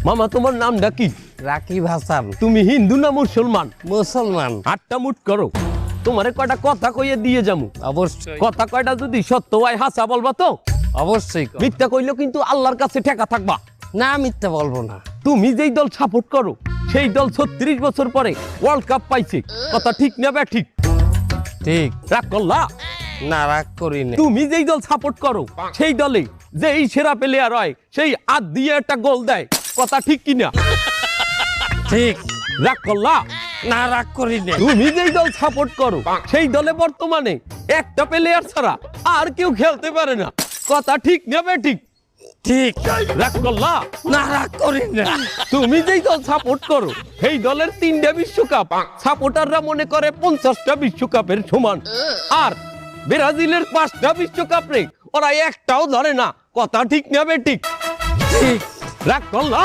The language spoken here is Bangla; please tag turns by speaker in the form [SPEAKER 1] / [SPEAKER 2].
[SPEAKER 1] মামা তোমার নামটা কি?
[SPEAKER 2] রাকিব হাসান।
[SPEAKER 1] তুমি হিন্দু না মুসলমান?
[SPEAKER 2] মুসলমান।
[SPEAKER 1] আটটা মুট করো, তোমারে কয়টা কথা কইয়ে দিয়ে যামু।
[SPEAKER 2] অবশ্যই
[SPEAKER 1] কথা কয়টা যদি সত্য হয় হাসা বলবা তো?
[SPEAKER 2] অবশ্যই।
[SPEAKER 1] মিথ্যা কইলেও কিন্তু আল্লাহর কাছে ঠেকা থাকবা।
[SPEAKER 2] না মিথ্যা বলবো না।
[SPEAKER 1] তুমি যেই দল সাপোর্ট করো সেই দল 36 বছর পরে ওয়ার্ল্ড কাপ পাইছে, কথা ঠিক না বে ঠিক?
[SPEAKER 2] ঠিক।
[SPEAKER 1] রাগ করলা?
[SPEAKER 2] না রাগ করি না।
[SPEAKER 1] তুমি যেই দল সাপোর্ট করো সেই দলে যে এই সেরা প্লেয়ার হয় সেই হাত দিয়ে একটা গোল দেয়, কথা ঠিক কিনা?
[SPEAKER 2] ঠিক।
[SPEAKER 1] রাগ করলা?
[SPEAKER 2] না রাগ করি না।
[SPEAKER 1] তুমি যেই দল সাপোর্ট করো সেই দলে বর্তমানে একটা প্লেয়ার ছাড়া আর কেউ খেলতে পারে না, কথা ঠিক না বে ঠিক?
[SPEAKER 2] ঠিক।
[SPEAKER 1] রাগ করলা?
[SPEAKER 2] না রাগ করি না।
[SPEAKER 1] তুমি যেই দল সাপোর্ট করো সেই দলের 3টা বিশ্বকাপ সাপোর্টাররা মনে করে 50টা বিশ্বকাপের সমান, আর ব্রাজিলের 5টা বিশ্বকাপ রে ওরা একটাও ধরে না, কথা ঠিক না বে ঠিক?
[SPEAKER 2] ঠিক।
[SPEAKER 1] রাগ করলা?